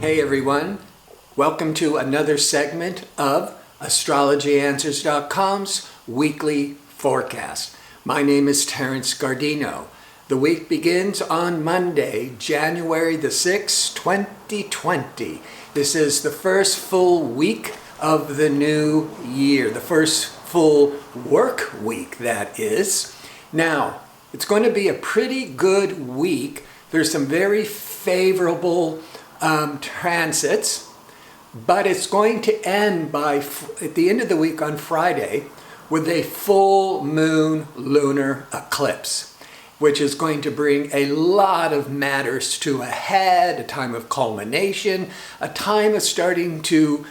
Hey everyone, welcome to another segment of AstrologyAnswers.com's weekly forecast. My name is Terence Gardino. The week begins on Monday, January the 6th, 2020. This is the first full week of the new year, the first full work week, that is. Now, it's going to be a pretty good week. There's some very favorable transits, but it's going to end at the end of the week on Friday with a full moon lunar eclipse, which is going to bring a lot of matters to a head, a time of culmination, a time of starting to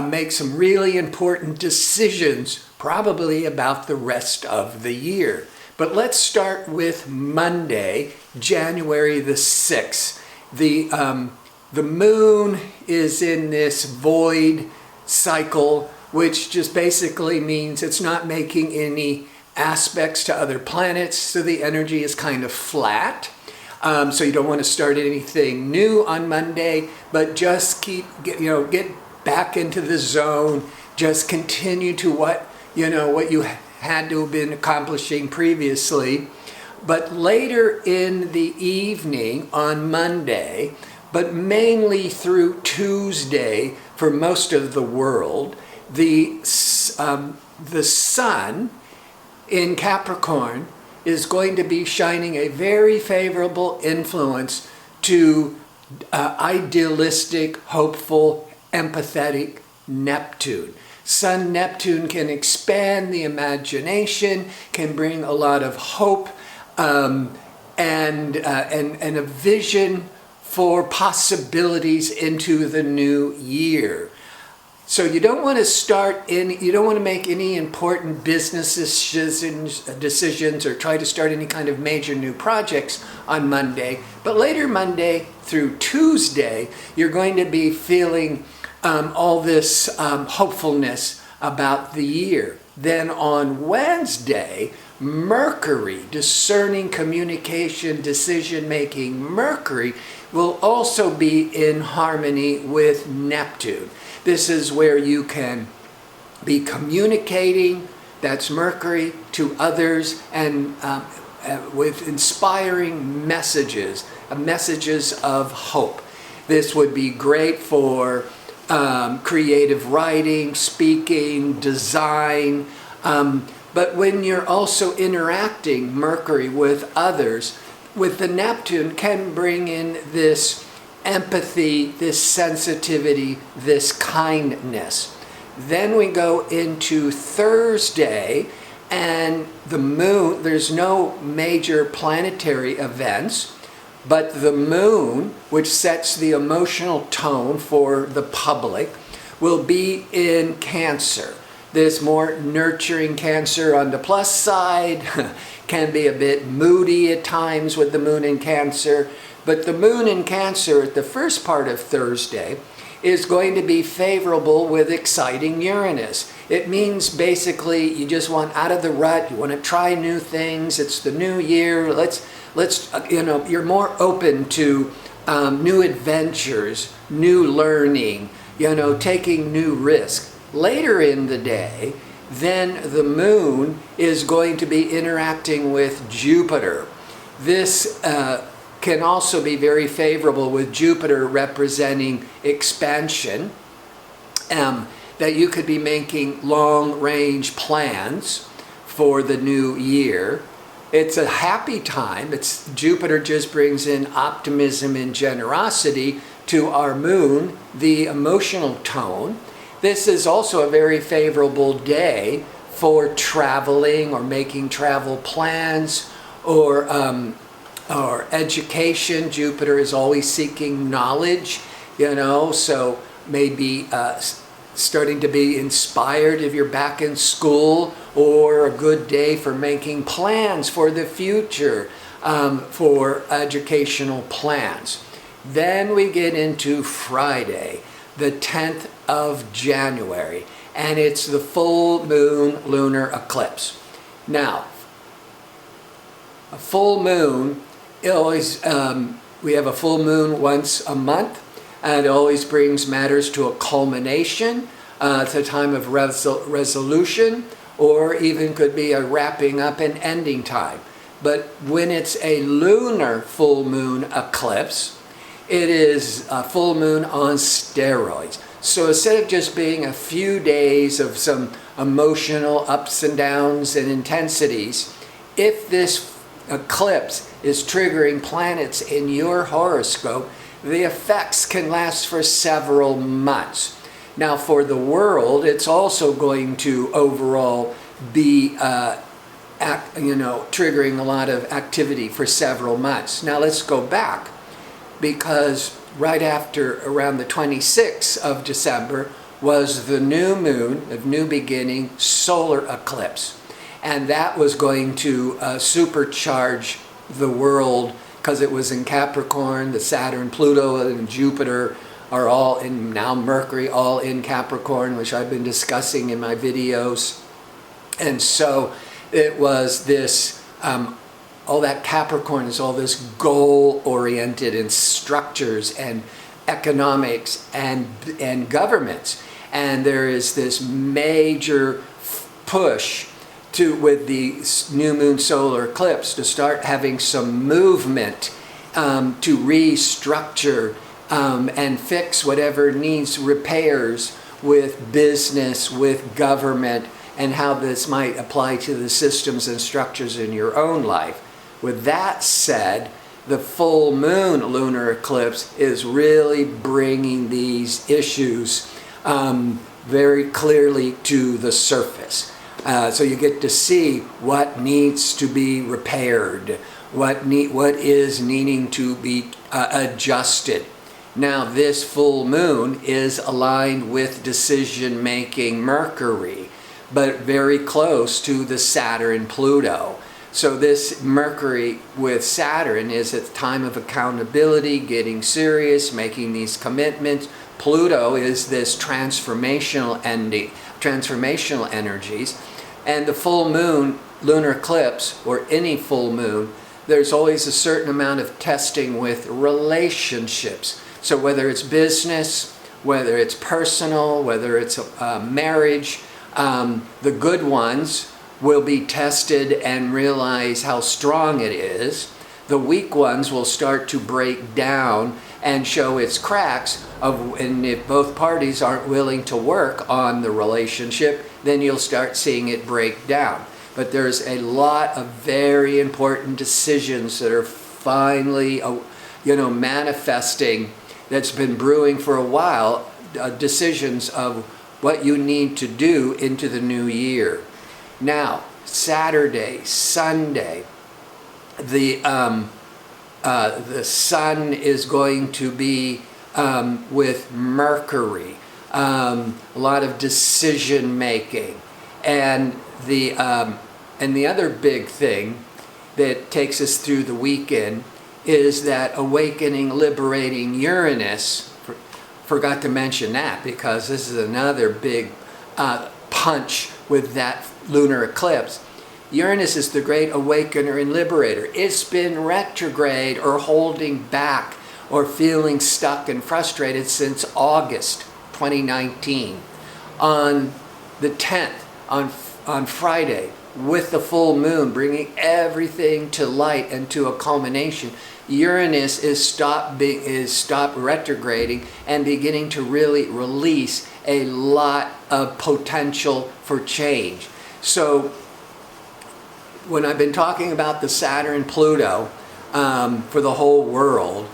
make some really important decisions, probably about the rest of the year. But let's start with Monday, January the 6th. The moon is in this void cycle, which just basically means it's not making any aspects to other planets, so the energy is kind of flat. So you don't want to start anything new on Monday, but just get back into the zone. Just continue to what you had to have been accomplishing previously. But later in the evening on Monday, but mainly through Tuesday for most of the world, the sun in Capricorn is going to be shining a very favorable influence to idealistic, hopeful, empathetic Neptune. Sun Neptune can expand the imagination, can bring a lot of hope and a vision for possibilities into the new year. So you don't want to make any important business decisions or try to start any kind of major new projects on Monday. But later Monday through Tuesday, you're going to be feeling all this hopefulness about the year. Then on Wednesday, Mercury, discerning communication, decision-making, Mercury will also be in harmony with Neptune. This is where you can be communicating, that's Mercury, to others and with inspiring messages of hope. This would be great for creative writing, speaking, design, but when you're also interacting Mercury with others, with the Neptune can bring in this empathy, this sensitivity, this kindness. Then we go into Thursday, and the moon, there's no major planetary events, but the moon, which sets the emotional tone for the public, will be in Cancer. This more nurturing Cancer on the plus side can be a bit moody at times with the moon in Cancer. But the moon in Cancer at the first part of Thursday is going to be favorable with exciting Uranus. It means basically you just want out of the rut, you want to try new things, it's the new year, you're more open to new adventures, new learning, taking new risks. Later in the day, then the moon is going to be interacting with Jupiter. This can also be very favorable with Jupiter representing expansion, that you could be making long-range plans for the new year. It's a happy time. Jupiter just brings in optimism and generosity to our moon, the emotional tone. This is also a very favorable day for traveling or making travel plans or education. Jupiter is always seeking knowledge, so maybe starting to be inspired if you're back in school, or a good day for making plans for the future, for educational plans. Then we get into Friday, the 10th of January, and it's the full moon lunar eclipse. Now, a full moon, we have a full moon once a month, and it always brings matters to a culmination. It's a time of resolution, or even could be a wrapping up and ending time. But when it's a lunar full moon eclipse, it is a full moon on steroids. So instead of just being a few days of some emotional ups and downs and intensities, if this eclipse is triggering planets in your horoscope, the effects can last for several months. Now, for the world, it's also going to overall be, triggering a lot of activity for several months. Now, let's go back, because right after, around the 26th of December, was the new moon, of new beginning, solar eclipse. And that was going to supercharge the world, because it was in Capricorn. The Saturn, Pluto, and Jupiter are all in, now Mercury, all in Capricorn, which I've been discussing in my videos. And so it was this, all that Capricorn is all this goal-oriented in structures and economics and governments. And there is this major push with the new moon solar eclipse to start having some movement to restructure and fix whatever needs repairs with business, with government, and how this might apply to the systems and structures in your own life. With that said, the full moon lunar eclipse is really bringing these issues very clearly to the surface. So you get to see what needs to be repaired, what is needing to be adjusted. Now, this full moon is aligned with decision-making Mercury, but very close to the Saturn-Pluto. So this Mercury with Saturn is at the time of accountability, getting serious, making these commitments. Pluto is this transformational energies. And the full moon lunar eclipse, or any full moon, there's always a certain amount of testing with relationships. So whether it's business, whether it's personal, whether it's marriage, the good ones will be tested and realize how strong it is. The weak ones will start to break down and show its cracks, and if both parties aren't willing to work on the relationship, then you'll start seeing it break down. But there's a lot of very important decisions that are finally, manifesting, that's been brewing for a while, decisions of what you need to do into the new year. Now, Saturday, Sunday, the sun is going to be with Mercury, a lot of decision making, and the other big thing that takes us through the weekend is that awakening, liberating Uranus. Forgot to mention that, because this is another big punch with that lunar eclipse. Uranus is the great awakener and liberator. It's been retrograde or holding back or feeling stuck and frustrated since August 2019. On the 10th, on Friday, with the full moon, bringing everything to light and to a culmination, Uranus is stopped retrograding and beginning to really release a lot of potential for change. So when I've been talking about the Saturn-Pluto for the whole world,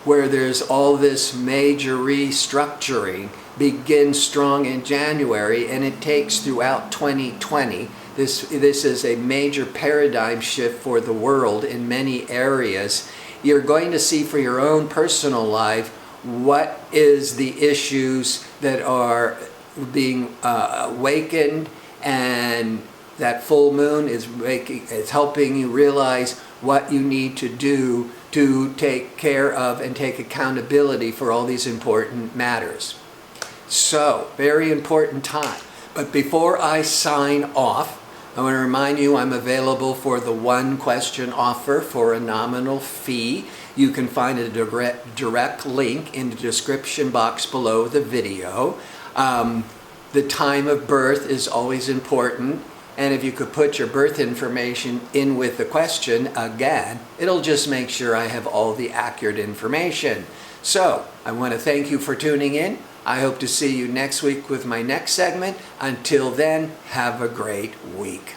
where there's all this major restructuring, begins strong in January, and it takes throughout 2020. This is a major paradigm shift for the world in many areas. You're going to see for your own personal life what is the issues that are being awakened, and that full moon is helping you realize what you need to do to take care of and take accountability for all these important matters. So, very important time. But before I sign off, I want to remind you I'm available for the one question offer for a nominal fee. You can find a direct link in the description box below the video. The time of birth is always important, and if you could put your birth information in with the question again, it'll just make sure I have all the accurate information. So, I want to thank you for tuning in. I hope to see you next week with my next segment. Until then, have a great week.